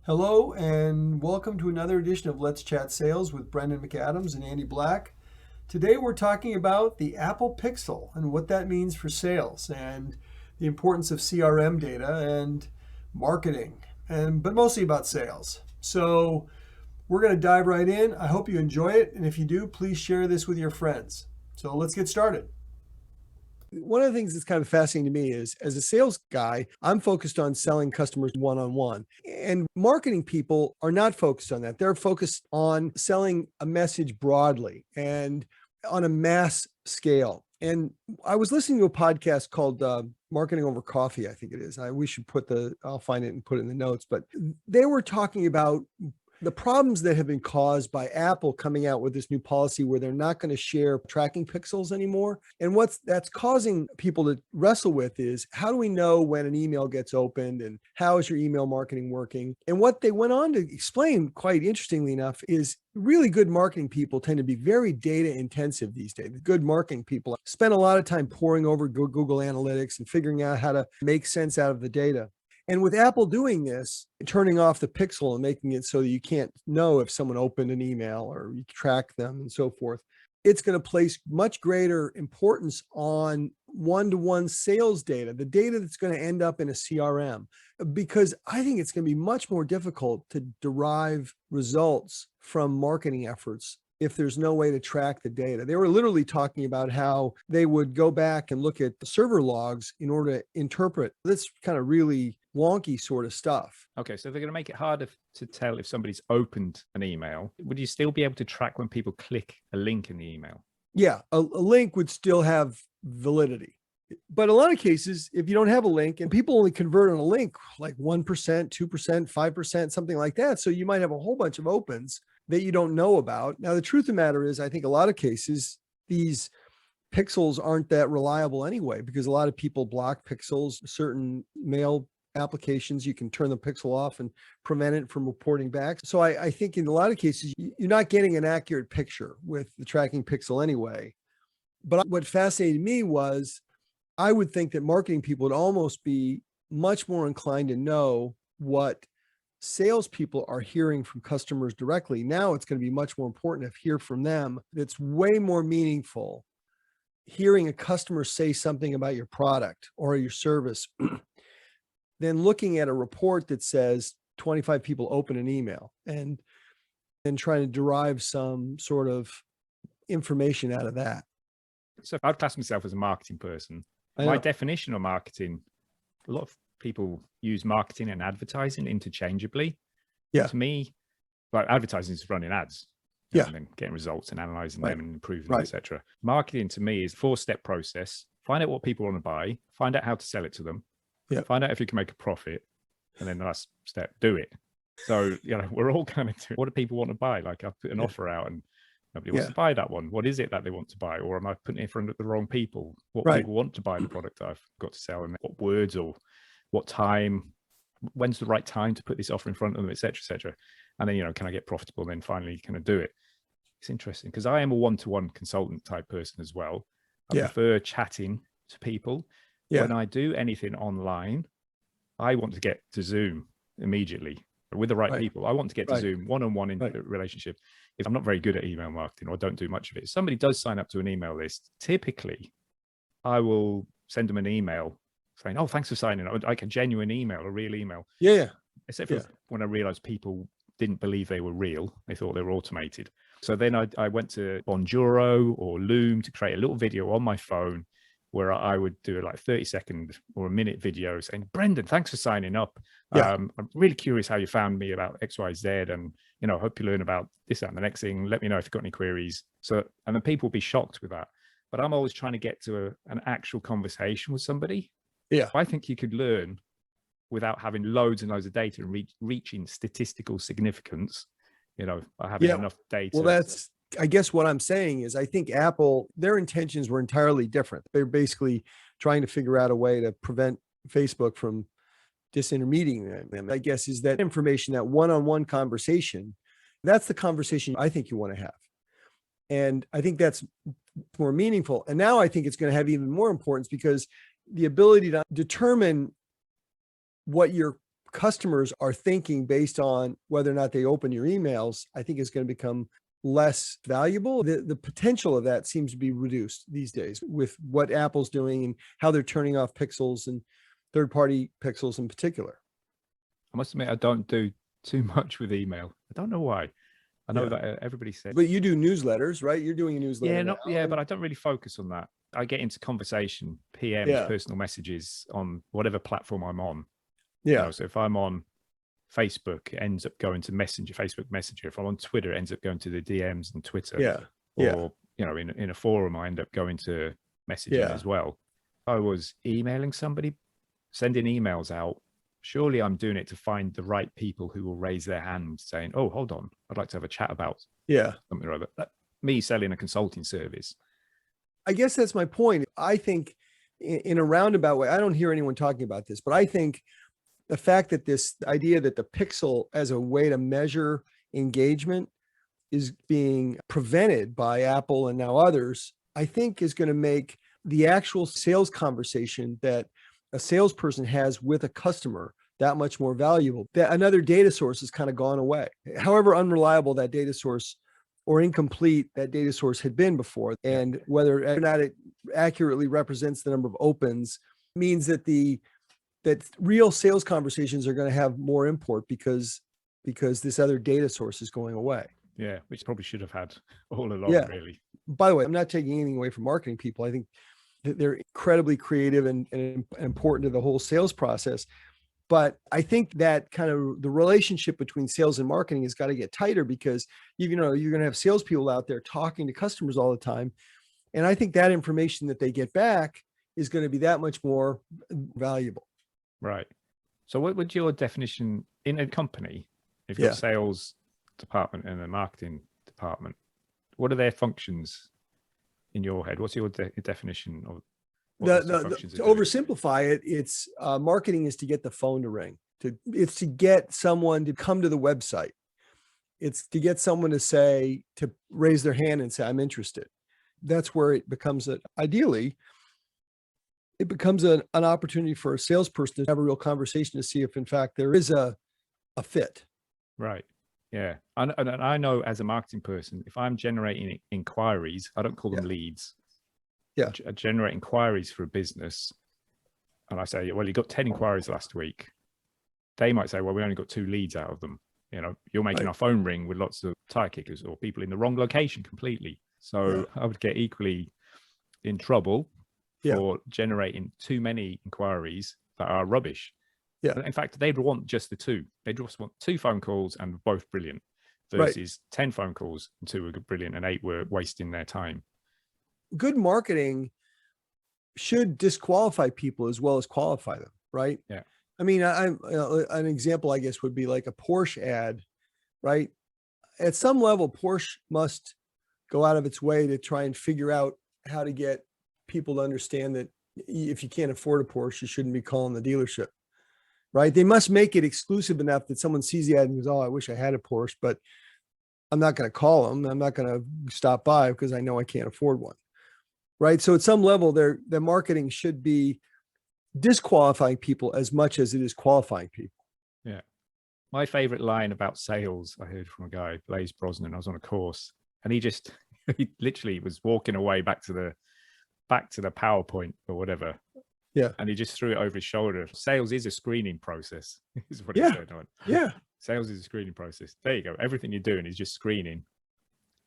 Hello and welcome to another edition of Let's Chat Sales with Brendan McAdams and Andy Black. Today we're talking about the Apple Pixel and what that means for sales and the importance of CRM data and marketing, but mostly about sales. So we're going to dive right in. I hope you enjoy it, and if you do, please share this with your friends. So let's get started. One of the things that's kind of fascinating to me is, as a sales guy, I'm focused on selling customers one-on-one. And marketing people are not focused on that. They're focused on selling a message broadly and on a mass scale. And I was listening to a podcast called Marketing Over Coffee, I think it is. We should I'll find it and put it in the notes. But they were talking about the problems that have been caused by Apple coming out with this new policy where they're not going to share tracking pixels anymore. And that's causing people to wrestle with is, how do we know when an email gets opened and how is your email marketing working? And what they went on to explain, quite interestingly enough, is really good marketing people tend to be very data intensive these days. Good marketing people spend a lot of time poring over Google Analytics and figuring out how to make sense out of the data. And with Apple doing this, turning off the pixel and making it so that you can't know if someone opened an email or you track them and so forth, it's going to place much greater importance on one-to-one sales data, the data that's going to end up in a CRM, because I think it's going to be much more difficult to derive results from marketing efforts if there's no way to track the data. They were literally talking about how they would go back and look at the server logs in order to interpret this kind of really wonky sort of stuff. Okay, so they're going to make it harder to tell if somebody's opened an email. Would you still be able to track when people click a link in the email? Yeah, a link would still have validity. But a lot of cases, if you don't have a link and people only convert on a link, like 1%, 2%, 5%, something like that. So you might have a whole bunch of opens that you don't know about. Now, the truth of the matter is, I think a lot of cases, these pixels aren't that reliable anyway, because a lot of people block pixels. Certain mail applications, you can turn the pixel off and prevent it from reporting back. So I think in a lot of cases, you're not getting an accurate picture with the tracking pixel anyway. But what fascinated me was, I would think that marketing people would almost be much more inclined to know what salespeople are hearing from customers directly. Now it's going to be much more important to hear from them. It's way more meaningful hearing a customer say something about your product or your service than looking at a report that says 25 people open an email and trying to derive some sort of information out of that. So I'd class myself as a marketing person. My definition of marketing, a lot of people use marketing and advertising interchangeably. Yeah. To me, like, advertising is running ads. Yeah. And then getting results and analyzing Right. them and improving them, Right. etc. Marketing to me is a 4-step process. Find out what people want to buy, find out how to sell it to them, Yeah. find out if you can make a profit, and then the last step, do it. So, we're all kind of doing, what do people want to buy? Like, I put an offer out and nobody wants to buy that one. What is it that they want to buy? Or am I putting it in front of the wrong people? What people want to buy the product that I've got to sell, and what words or what time, when's the right time to put this offer in front of them, et cetera, et cetera. And then, can I get profitable? And then finally, can I do it? It's interesting because I am a one-to-one consultant type person as well. I prefer chatting to people. When I do anything online, I want to get to Zoom immediately with the right people. I want to get to Zoom one-on-one in a relationship. If I'm not very good at email marketing or don't do much of it, if somebody does sign up to an email list, typically I will send them an email saying, oh, thanks for signing up, like a genuine email, a real email. Yeah. Except for when I realized people didn't believe they were real. They thought they were automated. So then I went to Bonjoro or Loom to create a little video on my phone where I would do like 30-second or a minute video saying, Brendan, thanks for signing up. I'm really curious how you found me about XYZ, and I hope you learn about this, that, and the next thing. Let me know if you've got any queries. So, and then people will be shocked with that. But I'm always trying to get to an actual conversation with somebody. Yeah. I think you could learn without having loads and loads of data and reaching statistical significance, by having enough data. Well, that's, I guess what I'm saying is, I think Apple, their intentions were entirely different. They're basically trying to figure out a way to prevent Facebook from disintermediating them, I guess, is that information, that one-on-one conversation. That's the conversation I think you want to have. And I think that's more meaningful. And now I think it's going to have even more importance, because the ability to determine what your customers are thinking based on whether or not they open your emails, I think is going to become less valuable. The potential of that seems to be reduced these days with what Apple's doing and how they're turning off pixels and third-party pixels in particular. I must admit, I don't do too much with email. I don't know why. I know that everybody says. But you do newsletters, right? You're doing a newsletter. But I don't really focus on that. I get into conversation, PMs, personal messages on whatever platform I'm on. Yeah. So if I'm on Facebook, it ends up going to Facebook Messenger. If I'm on Twitter, it ends up going to the DMs and Twitter. Yeah. Or, in a forum, I end up going to messaging as well. If I was emailing somebody, sending emails out, surely I'm doing it to find the right people who will raise their hand saying, oh, hold on, I'd like to have a chat about something or other. Me selling a consulting service. I guess that's my point. I think in a roundabout way, I don't hear anyone talking about this, but I think the fact that this idea that the pixel as a way to measure engagement is being prevented by Apple and now others, I think is going to make the actual sales conversation that a salesperson has with a customer that much more valuable. That another data source has kind of gone away. However unreliable that data source or incomplete that data source had been before, and whether or not it accurately represents the number of opens, means that that real sales conversations are going to have more import because this other data source is going away. Yeah, which probably should have had all along, really. By the way, I'm not taking anything away from marketing people. I think that they're incredibly creative and important to the whole sales process. But I think that kind of the relationship between sales and marketing has got to get tighter, because you're going to have salespeople out there talking to customers all the time. And I think that information that they get back is going to be that much more valuable. Right. So what would your definition in a company, if you've got a sales department and a marketing department, what are their functions in your head? What's your definition of to oversimplify it, it's marketing is to get the phone to ring. It's to get someone to come to the website. It's to get someone to raise their hand and say, I'm interested. That's where it becomes ideally, it becomes an opportunity for a salesperson to have a real conversation to see if in fact there is a fit. Right. Yeah. And I know as a marketing person, if I'm generating inquiries, I don't call them leads. Yeah. I generate inquiries for a business, and I say, well, you got 10 inquiries last week. They might say, well, we only got 2 leads out of them. You're making our phone ring with lots of tire kickers or people in the wrong location completely. So I would get equally in trouble for generating too many inquiries that are rubbish. Yeah. In fact, they'd want just the 2. They just want 2 phone calls and both brilliant, versus 10 phone calls and 2 were brilliant and 8 were wasting their time. Good marketing should disqualify people as well as qualify them, right? Yeah. I mean, an example, I guess, would be like a Porsche ad, right? At some level, Porsche must go out of its way to try and figure out how to get people to understand that if you can't afford a Porsche, you shouldn't be calling the dealership, right? They must make it exclusive enough that someone sees the ad and goes, oh, I wish I had a Porsche, but I'm not going to call them. I'm not going to stop by because I know I can't afford one. Right. So at some level, their marketing should be disqualifying people as much as it is qualifying people. Yeah. My favorite line about sales I heard from a guy, Blaise Brosnan. I was on a course, and he literally was walking away back to the PowerPoint or whatever. Yeah. And he just threw it over his shoulder. Sales is a screening process, is what he said. Yeah. Sales is a screening process. There you go. Everything you're doing is just screening.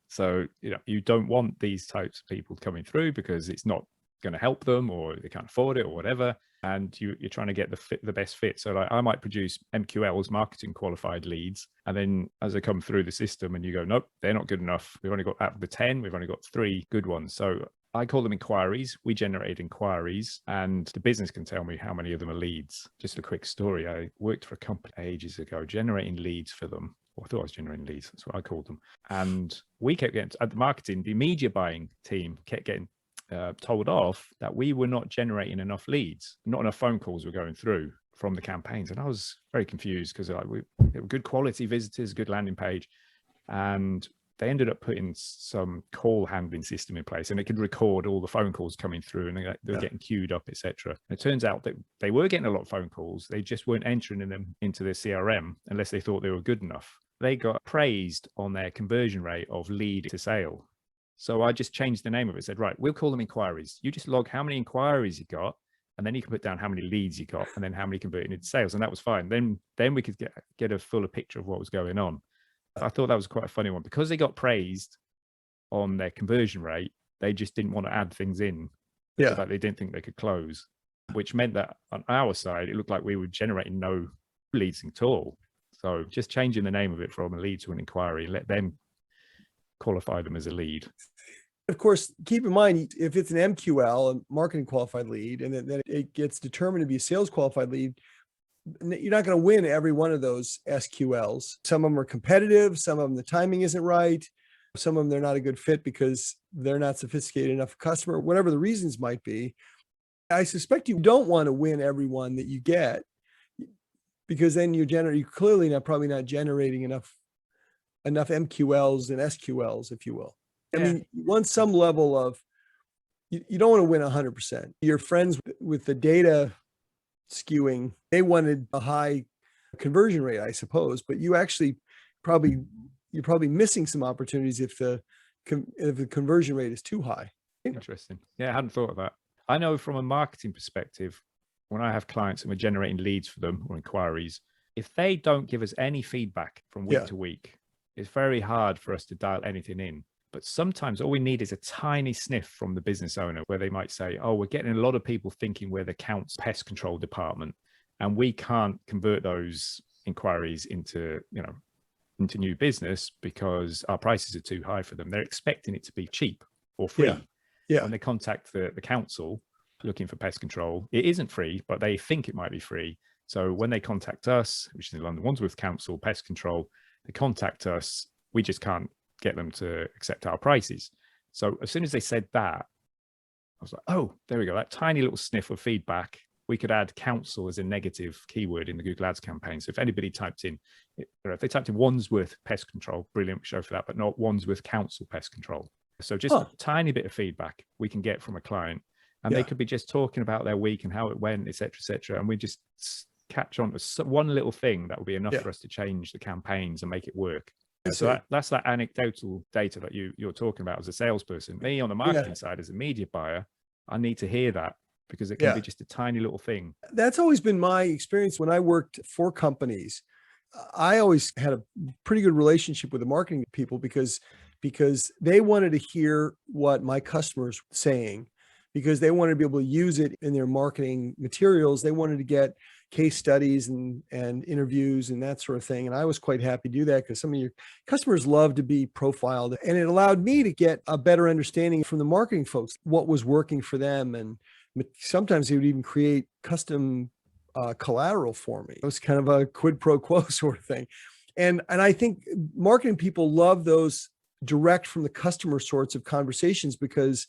So, you don't want these types of people coming through because it's not going to help them, or they can't afford it or whatever. And you're trying to get the best fit. So like, I might produce MQLs, marketing qualified leads. And then as they come through the system and you go, nope, they're not good enough. We've only got out of the 10, we've only got 3 good ones. So I call them inquiries. We generate inquiries, and the business can tell me how many of them are leads. Just a quick story. I worked for a company ages ago, generating leads for them. Or I thought I was generating leads. That's what I called them. And we kept getting, at the marketing, the media buying team kept getting told off that we were not generating enough leads. Not enough phone calls were going through from the campaigns. And I was very confused because they were good quality visitors, good landing page. And they ended up putting some call handling system in place, and it could record all the phone calls coming through, and they were getting queued up, etc. It turns out that they were getting a lot of phone calls. They just weren't entering them into their CRM unless they thought they were good enough. They got praised on their conversion rate of lead to sale. So I just changed the name of it. Said, right, we'll call them inquiries. You just log how many inquiries you got, and then you can put down how many leads you got, and then how many converted into sales. And that was fine. Then we could get a fuller picture of what was going on. I thought that was quite a funny one, because they got praised on their conversion rate. They just didn't want to add things in that they didn't think they could close, which meant that on our side, it looked like we were generating no leads at all. So just changing the name of it from a lead to an inquiry, let them qualify them as a lead. Of course, keep in mind, if it's an MQL, a marketing qualified lead, and then it gets determined to be a sales qualified lead, you're not going to win every one of those SQLs. Some of them are competitive. Some of them, the timing isn't right. Some of them, they're not a good fit because they're not sophisticated enough customer, whatever the reasons might be. I suspect you don't want to win every one that you get, because then you're clearly probably not generating enough MQLs and SQLs, if you will. I mean, you want some level of, you don't want to win 100%. Your friends with the data skewing, they wanted a high conversion rate, I suppose, but you actually you're probably missing some opportunities if the conversion rate is too high. Interesting. Yeah, I hadn't thought of that. I know from a marketing perspective, when I have clients and we're generating leads for them or inquiries, if they don't give us any feedback from week to week, it's very hard for us to dial anything in. But sometimes all we need is a tiny sniff from the business owner, where they might say, oh, we're getting a lot of people thinking we're the Counts pest control department, and we can't convert those inquiries into new business because our prices are too high for them. They're expecting it to be cheap or free. When they contact the council looking for pest control, it isn't free, but they think it might be free. So when they contact us, which is the London Wandsworth Council Pest Control, they contact us, we just can't get them to accept our prices. So as soon as they said that, I was like, oh, there we go. That tiny little sniff of feedback. We could add council as a negative keyword in the Google Ads campaign. So if anybody typed in, if they typed in Wandsworth Pest Control, brilliant show for that, but not Wandsworth Council Pest Control. So just a tiny bit of feedback we can get from a client, and they could be just talking about their week and how it went, et cetera, and we just catch on to one little thing that will be enough for us to change the campaigns and make it work. So that's that anecdotal data that you're talking about as a salesperson. Me on the marketing side, as a media buyer, I need to hear that, because it can be just a tiny little thing. That's always been my experience when I worked for companies. I always had a pretty good relationship with the marketing people because they wanted to hear what my customers were saying, because they wanted to be able to use it in their marketing materials. They wanted to get case studies and interviews and that sort of thing. And I was quite happy to do that, because some of your customers love to be profiled, and it allowed me to get a better understanding from the marketing folks, what was working for them. And sometimes they would even create custom collateral for me. It was kind of a quid pro quo sort of thing. And I think marketing people love those direct from the customer sorts of conversations, because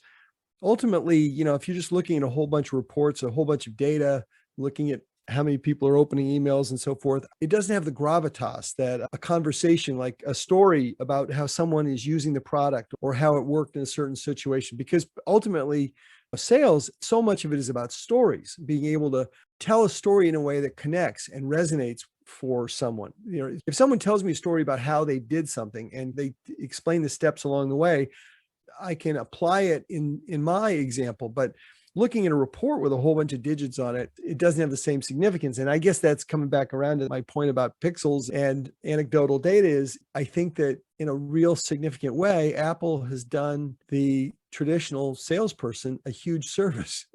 ultimately, if you're just looking at a whole bunch of reports, a whole bunch of data, looking at how many people are opening emails and so forth, it doesn't have the gravitas that a conversation, like a story about how someone is using the product or how it worked in a certain situation. Because ultimately, sales, so much of it is about stories, being able to tell a story in a way that connects and resonates for someone. If someone tells me a story about how they did something and they explain the steps along the way, I can apply it in my example. But looking at a report with a whole bunch of digits on it, it doesn't have the same significance. And I guess that's coming back around to my point about pixels and anecdotal data. Is I think that in a real significant way, Apple has done the traditional salesperson a huge service,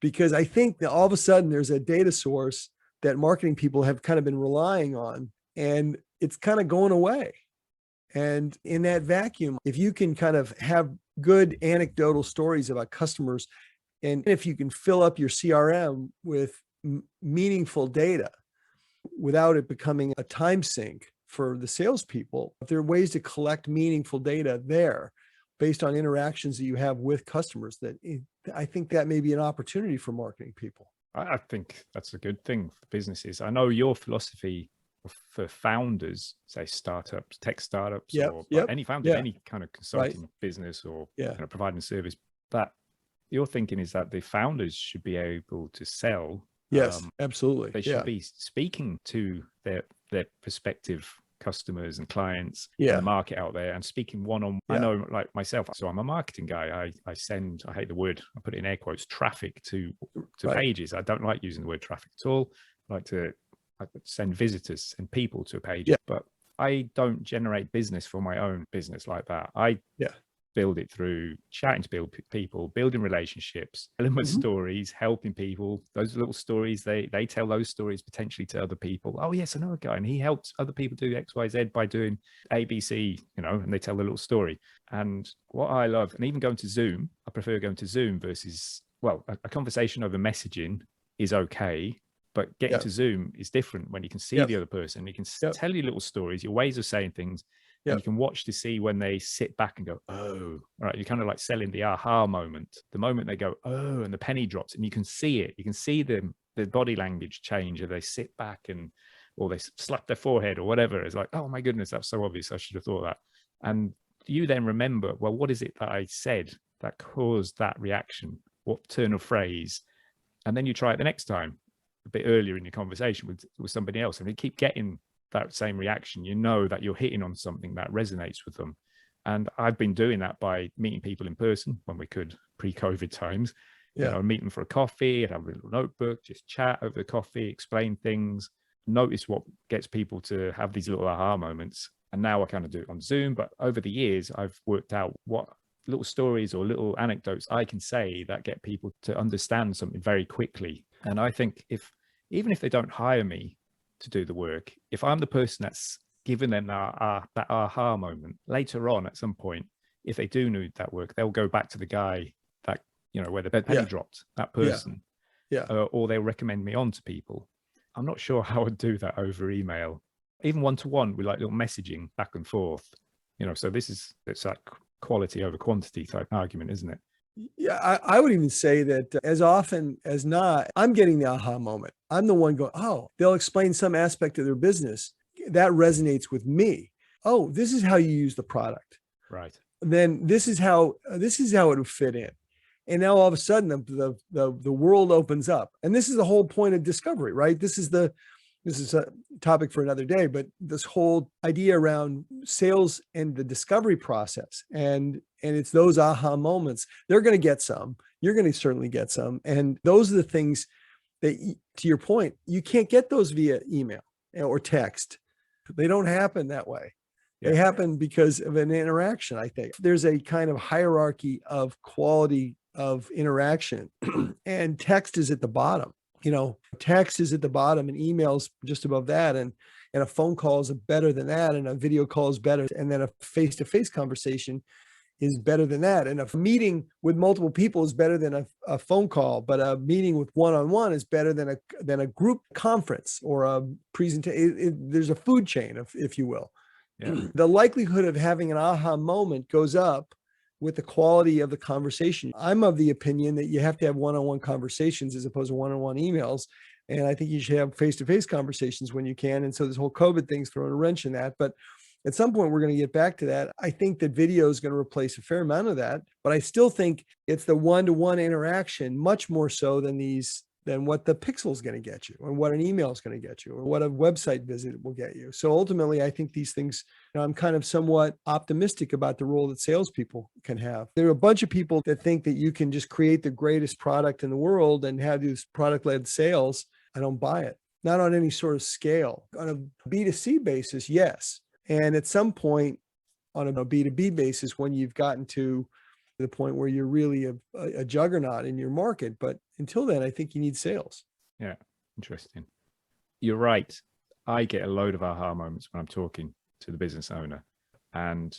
because I think that all of a sudden there's a data source that marketing people have kind of been relying on, and it's kind of going away. And in that vacuum, if you can kind of have good anecdotal stories about customers, and if you can fill up your CRM with meaningful data without it becoming a time sink for the salespeople, if there are ways to collect meaningful data there based on interactions that you have with customers, I think that may be an opportunity for marketing people. I think that's a good thing for businesses. I know your philosophy for founders, say startups, tech startups, Yep, or yep, any founder, yeah, any kind of consulting business or yeah, providing service, that your thinking is that the founders should be able to sell. yes, absolutely, They should be speaking to their prospective customers and clients and the market out there and speaking one-on. I know, like myself, so I'm a marketing guy. I send, I hate the word, I put it in air quotes, traffic to pages. I don't like using the word traffic at all. I send visitors and people to a page, but I don't generate business for my own business like that. I build it through chatting to people, building relationships, telling my stories, helping people. Those little stories, they tell those stories potentially to other people. Oh yes, I know a guy and he helps other people do X, Y, Z by doing ABC, and they tell a little story. And what I love, and even going to Zoom, I prefer going to Zoom versus, well, a conversation over messaging is okay, but getting to Zoom is different when you can see the other person. You can tell you little stories, your ways of saying things. And you can watch to see when they sit back and go, oh, right. You're kind of like selling the aha moment, the moment they go, oh, and the penny drops, and you can see it. You can see the body language change, or they sit back or they slap their forehead or whatever. It's like, oh my goodness, that's so obvious. I should have thought of that. And you then remember, well, what is it that I said that caused that reaction? What turn of phrase? And then you try it the next time, a bit earlier in your conversation with somebody else, and you keep getting that same reaction. You know that you're hitting on something that resonates with them. And I've been doing that by meeting people in person when we could, pre-COVID times. Meet them for a coffee, and have a little notebook, just chat over the coffee, explain things, notice what gets people to have these little aha moments. And now I kind of do it on Zoom, but over the years, I've worked out what little stories or little anecdotes I can say that get people to understand something very quickly. And I think even if they don't hire me to do the work, if I'm the person that's given them that aha moment later on at some point, if they do need that work, they'll go back to the guy that, where the penny dropped, that person, or they'll recommend me on to people. I'm not sure how I'd do that over email, even one-to-one with like little messaging back and forth, so it's that quality over quantity type argument, isn't it? Yeah, I would even say that as often as not, I'm getting the aha moment. I'm the one going, oh, they'll explain some aspect of their business that resonates with me. Oh, this is how you use the product. Right. Then this is how it would fit in. And now all of a sudden the world opens up. And this is the whole point of discovery, right? This is a topic for another day, but this whole idea around sales and the discovery process, and it's those aha moments. They're going to get some. You're going to certainly get some. And those are the things that, to your point, you can't get those via email or text. They don't happen that way. They happen because of an interaction, I think. There's a kind of hierarchy of quality of interaction, and text is at the bottom. Text is at the bottom and emails just above that. And a phone call is better than that. And a video call is better. And then a face-to-face conversation is better than that. And a meeting with multiple people is better than a phone call, but a meeting with one-on-one is better than a group conference or a presentation. There's a food chain, if you will. Yeah. The likelihood of having an aha moment goes up with the quality of the conversation. I'm of the opinion that you have to have one-on-one conversations as opposed to one-on-one emails. And I think you should have face-to-face conversations when you can. And so this whole COVID thing's throwing a wrench in that. But at some point, we're going to get back to that. I think that video is going to replace a fair amount of that. But I still think it's the one-to-one interaction, much more so than what the pixel is going to get you, or what an email is going to get you, or what a website visit will get you. So ultimately, I think these things, I'm kind of somewhat optimistic about the role that salespeople can have. There are a bunch of people that think that you can just create the greatest product in the world and have these product-led sales. I don't buy it. Not on any sort of scale. On a B2C basis, yes. And at some point, on a B2B basis, when you've gotten to the point where you're really a juggernaut in your market. But until then, I think you need sales. Yeah, interesting. You're right. I get a load of aha moments when I'm talking to the business owner. And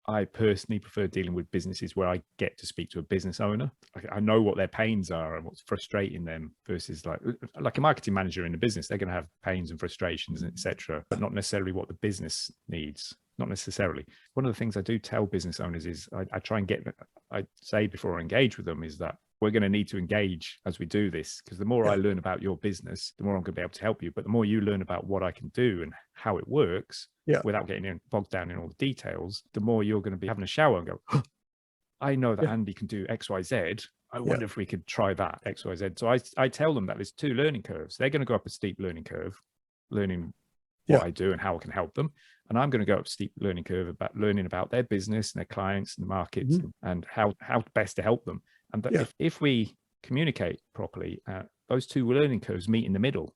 I personally prefer dealing with businesses where I get to speak to a business owner. I know what their pains are and what's frustrating them versus like a marketing manager in a business. They're going to have pains and frustrations, etc., but not necessarily what the business needs. Not necessarily. One of the things I do tell business owners is I try and I say before I engage with them is that we're going to need to engage as we do this, because the more I learn about your business, the more I'm going to be able to help you. But the more you learn about what I can do and how it works, without getting bogged down in all the details, the more you're going to be having a shower and go, I know that Andy can do X, Y, Z. I wonder if we could try that X, Y, Z. So I tell them that there's 2 learning curves. They're going to go up a steep learning curve, learning what I do and how I can help them. And I'm going to go up a steep learning curve about learning about their business and their clients and the markets and how best to help them. And if we communicate properly, those 2 learning curves meet in the middle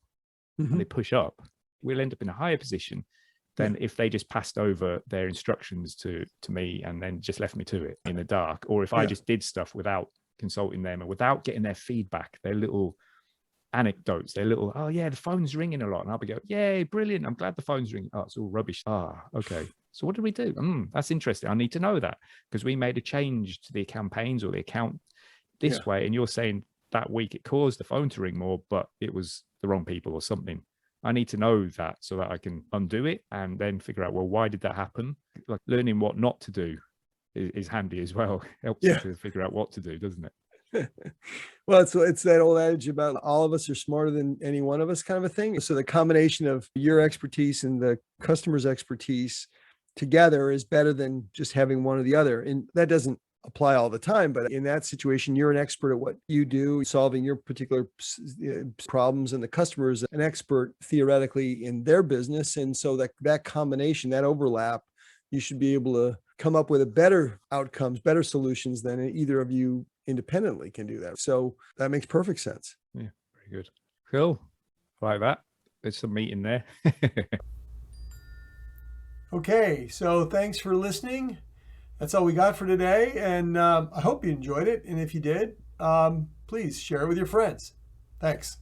and they push up, we'll end up in a higher position than if they just passed over their instructions to me and then just left me to it in the dark. Or if I just did stuff without consulting them and without getting their feedback, their little anecdotes, their little, oh yeah, the phone's ringing a lot. And I'll be going, yay, brilliant. I'm glad the phone's ringing. Oh, it's all rubbish. Okay. So what did we do? That's interesting. I need to know that because we made a change to the campaigns or the account this way. And you're saying that week it caused the phone to ring more, but it was the wrong people or something. I need to know that so that I can undo it and then figure out, well, why did that happen? Like learning what not to do is handy as well. Helps you to figure out what to do, doesn't it? Well, it's that old adage about all of us are smarter than any one of us kind of a thing. So the combination of your expertise and the customer's expertise together is better than just having one or the other. And that doesn't apply all the time, but in that situation, you're an expert at what you do, solving your particular problems, and the customer is an expert theoretically in their business. And so that combination, that overlap, you should be able to come up with a better outcomes, better solutions than either of you independently can do that. So that makes perfect sense. Yeah, very good. Cool. Like that. There's some meat in there. Okay, so thanks for listening. That's all we got for today. And I hope you enjoyed it. And if you did, please share it with your friends. Thanks.